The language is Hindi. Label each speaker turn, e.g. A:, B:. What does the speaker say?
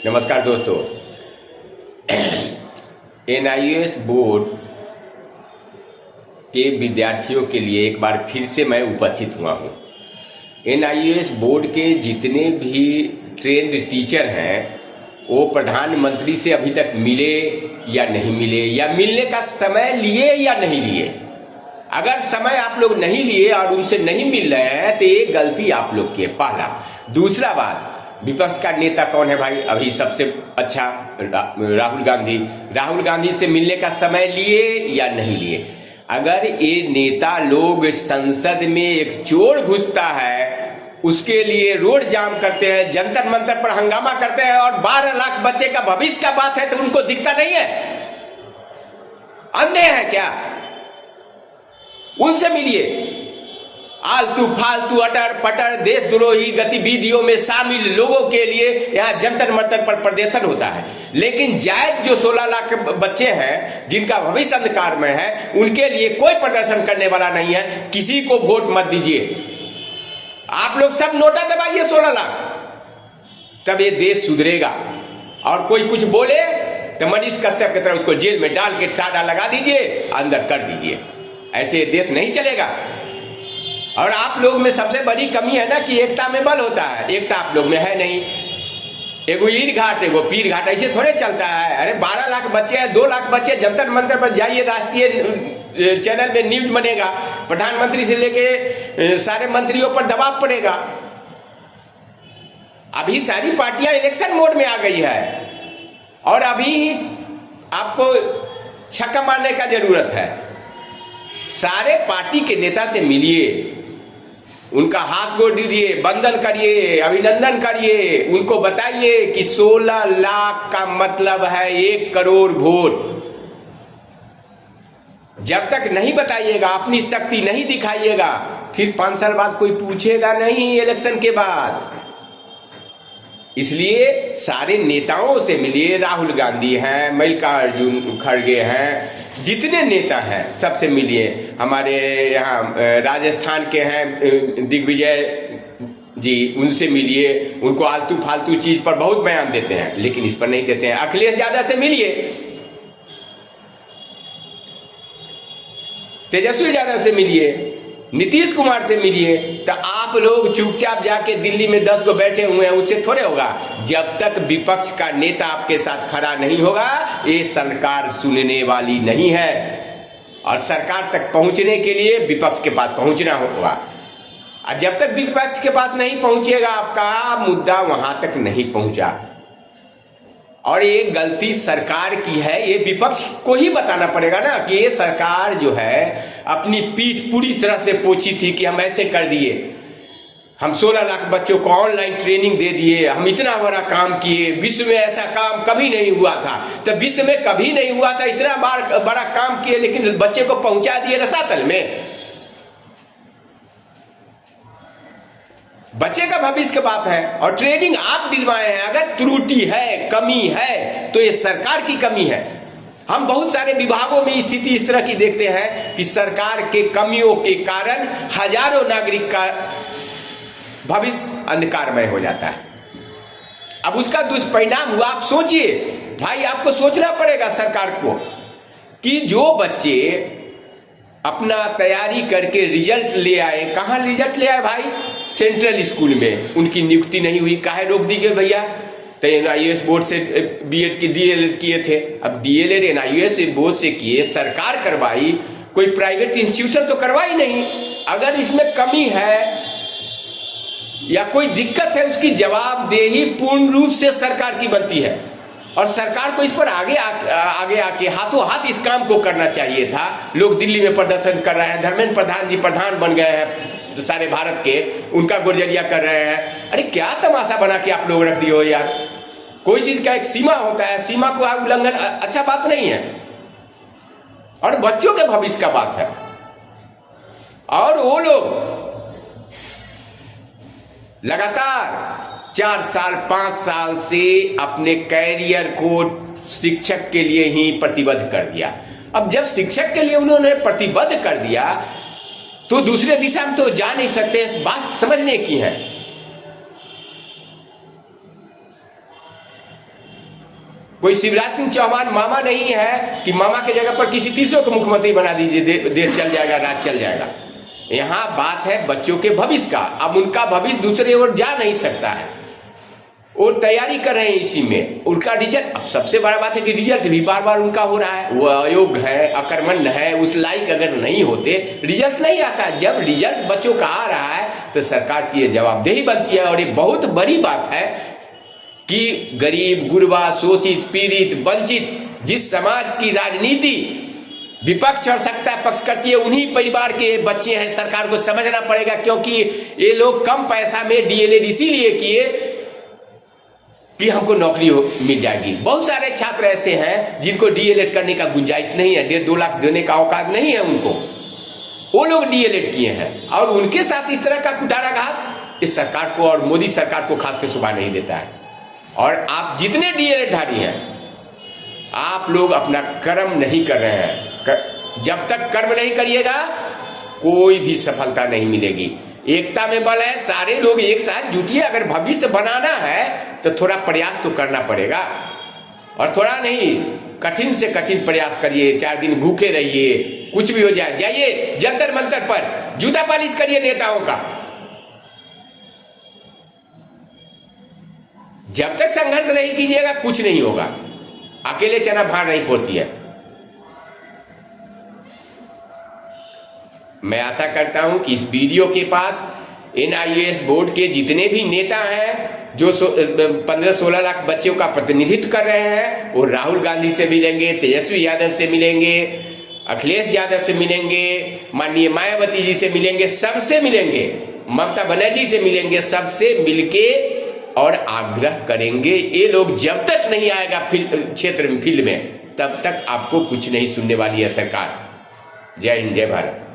A: नमस्कार दोस्तों। एनआईएएस बोर्ड के विद्यार्थियों के लिए एक बार फिर से मैं उपस्थित हुआ हूँ। एनआईएएस बोर्ड के जितने भी ट्रेंड टीचर हैं वो प्रधानमंत्री से अभी तक मिले या नहीं मिले, या मिलने का समय लिए या नहीं लिए। अगर समय आप लोग नहीं लिए और उनसे नहीं मिल रहे हैं तो ये गलती आप लोग की है, पहला। दूसरा बात, विपक्ष का नेता कौन है भाई? अभी सबसे अच्छा राहुल गांधी से मिलने का समय लिए या नहीं लिए? अगर ये नेता लोग संसद में एक चोर घुसता है उसके लिए रोड जाम करते हैं, जंतर मंतर पर हंगामा करते हैं, और 12 लाख बच्चे का भविष्य का बात है तो उनको दिखता नहीं है? अंधे हैं क्या? उनसे मिलिए। आलतू फालतू अटर पटर देशद्रोही गतिविधियों में शामिल लोगों के लिए यहाँ जंतर मंतर पर प्रदर्शन होता है, लेकिन जायज जो 16 लाख बच्चे हैं जिनका भविष्य अंधकार में है उनके लिए कोई प्रदर्शन करने वाला नहीं है। किसी को वोट मत दीजिए। आप लोग सब नोटा दबाइए 16 लाख, तब ये देश सुधरेगा। और कोई कुछ बोले तो मनीष कश्यप की तरह उसको जेल में डाल के टाटा लगा दीजिए, अंदर कर दीजिए। ऐसे देश नहीं चलेगा। और आप लोग में सबसे बड़ी कमी है ना कि एकता में बल होता है, एकता आप लोग में है नहीं। एगो ईर घाट एगो पीर घाट, ऐसे थोड़े चलता है। अरे 12 लाख बच्चे हैं, 2 लाख बच्चे, जंतर मंतर पर जाइए, राष्ट्रीय चैनल में न्यूज बनेगा, प्रधानमंत्री से लेके सारे मंत्रियों पर दबाव पड़ेगा। अभी सारी पार्टियां इलेक्शन मोड में आ गई है और अभी आपको छक्का मारने का जरूरत है। सारे पार्टी के नेता से मिलिए, उनका हाथ गोड़ दीजिए, वंदन करिए, अभिनंदन करिए, उनको बताइए कि 16 लाख का मतलब है 1 करोड़ वोट। जब तक नहीं बताइएगा, अपनी शक्ति नहीं दिखाइएगा, फिर 5 साल बाद कोई पूछेगा नहीं इलेक्शन के बाद। इसलिए सारे नेताओं से मिलिए। राहुल गांधी हैं, मल्लिकार्जुन खड़गे हैं, जितने नेता हैं सबसे मिलिए। हमारे यहाँ राजस्थान के हैं दिग्विजय जी, उनसे मिलिए। उनको आलतू फालतू चीज पर बहुत बयान देते हैं, लेकिन इस पर नहीं देते हैं। अखिलेश यादव से मिलिए, तेजस्वी यादव से मिलिए, नीतीश कुमार से मिलिए। तो आप लोग चुपचाप जाके दिल्ली में 10 को बैठे हुए हैं, उससे थोड़े होगा। जब तक विपक्ष का नेता आपके साथ खड़ा नहीं होगा ये सरकार सुनने वाली नहीं है। और सरकार तक पहुंचने के लिए विपक्ष के पास पहुंचना होगा। और जब तक विपक्ष के पास नहीं पहुंचेगा आपका मुद्दा वहां तक नहीं पहुंचा। और ये गलती सरकार की है, ये विपक्ष को ही बताना पड़ेगा ना कि ये सरकार जो है अपनी पीठ पूरी तरह से पोछी थी कि हम ऐसे कर दिए, हम 16 लाख बच्चों को ऑनलाइन ट्रेनिंग दे दिए, हम इतना बड़ा काम किए, विश्व में ऐसा काम कभी नहीं हुआ था। तो विश्व में कभी नहीं हुआ था, इतना बड़ा काम किए, लेकिन बच्चे को पहुंचा दिए रसातल में। बच्चे का भविष्य की बात है और ट्रेनिंग आप दिलवाए हैं। अगर त्रुटि है, कमी है, तो ये सरकार की कमी है। हम बहुत सारे विभागों में स्थिति इस तरह की देखते हैं कि सरकार के कमियों के कारण हजारों नागरिक का भविष्य अंधकारमय हो जाता है। अब उसका दुष्परिणाम हुआ। आप सोचिए भाई, आपको सोचना पड़ेगा सरकार को कि जो बच्चे अपना तैयारी करके रिजल्ट ले आए, कहाँ रिजल्ट ले आए भाई? सेंट्रल स्कूल में उनकी नियुक्ति नहीं हुई। काहे रोक दी गई भैया? तो एनआईएएस बोर्ड से बीएड की डीएलएड किए थे। अब डीएलएड एनआईएएस बोर्ड से किए, सरकार करवाई, कोई प्राइवेट इंस्टीट्यूशन तो करवाई नहीं। अगर इसमें कमी है या कोई दिक्कत है, उसकी जवाबदेही पूर्ण रूप से सरकार की बनती है। और सरकार को इस पर आगे आके हाथों हाथ इस काम को करना चाहिए था। लोग दिल्ली में प्रदर्शन कर रहे हैं, धर्मेंद्र प्रधान जी प्रधान बन गए हैं सारे भारत के, उनका गुरजरिया कर रहे हैं। अरे क्या तमाशा बना के आप लोग रख दिए हो यार। कोई चीज का एक सीमा होता है, सीमा को उल्लंघन अच्छा बात नहीं है। और बच्चों के भविष्य का बात है। और वो लोग लगातार 4 साल 5 साल से अपने कैरियर को शिक्षक के लिए ही प्रतिबद्ध कर दिया। अब जब शिक्षक के लिए उन्होंने प्रतिबद्ध कर दिया तो दूसरे दिशा में तो जा नहीं सकते। इस बात समझने की है। कोई शिवराज सिंह चौहान मामा नहीं है कि मामा के जगह पर किसी तीसरे को मुख्यमंत्री बना दीजिए, देश चल जाएगा, राज चल जाएगा। यहाँ बात है बच्चों के भविष्य का। अब उनका भविष्य दूसरे ओर जा नहीं सकता है, और तैयारी कर रहे हैं इसी में। उनका रिजल्ट, अब सबसे बड़ा बात है कि रिजल्ट भी बार बार उनका हो रहा है। वो अयोग्य है, अकर्मण्य है, उस लायक अगर नहीं होते रिजल्ट नहीं आता। जब रिजल्ट बच्चों का आ रहा है तो सरकार की ये जवाबदेही बनती है। और ये बहुत बड़ी बात है कि गरीब, गुरबा, शोषित, पीड़ित, वंचित, जिस समाज की राजनीति विपक्ष और सत्ता पक्ष करती है, उन्हीं परिवार के बच्चे हैं। सरकार को समझना पड़ेगा, क्योंकि ये लोग कम पैसा में डीएलएड इसीलिए किए कि हमको नौकरी मिल जाएगी। बहुत सारे छात्र ऐसे हैं जिनको डीएलएड करने का गुंजाइश नहीं है, 1.5-2 लाख देने का औकात नहीं है उनको, वो लोग डीएलएड किए हैं। और उनके साथ इस तरह का कुटाराघात इस सरकार को और मोदी सरकार को खास के शोभा नहीं देता है। और आप जितने डीएलएडधारी हैं, आप लोग अपना कर्म नहीं कर रहे हैं। जब तक कर्म नहीं करिएगा कोई भी सफलता नहीं मिलेगी। एकता में बल है, सारे लोग एक साथ जुटिए। अगर भविष्य बनाना है तो थोड़ा प्रयास तो करना पड़ेगा, और थोड़ा नहीं, कठिन से कठिन प्रयास करिए। 4 दिन भूखे रहिए, कुछ भी हो जाए, जाइए जंतर मंतर पर जूता पालिश करिए नेताओं का। जब तक संघर्ष नहीं कीजिएगा कुछ नहीं होगा। अकेले चना भार नहीं फोड़ती है। मैं आशा करता हूं कि इस वीडियो के पास NIOS बोर्ड के जितने भी नेता हैं जो 15-16 लाख बच्चों का प्रतिनिधित्व कर रहे हैं, वो राहुल गांधी से मिलेंगे, तेजस्वी यादव से मिलेंगे, अखिलेश यादव से मिलेंगे, माननीय मायावती जी से मिलेंगे, सबसे मिलेंगे, ममता बनर्जी से मिलेंगे, सबसे मिलके और आग्रह करेंगे। ये लोग जब तक नहीं आएगा क्षेत्र में, फील्ड में, तब तक आपको कुछ नहीं सुनने वाली है सरकार। जय हिंद, जय भारत।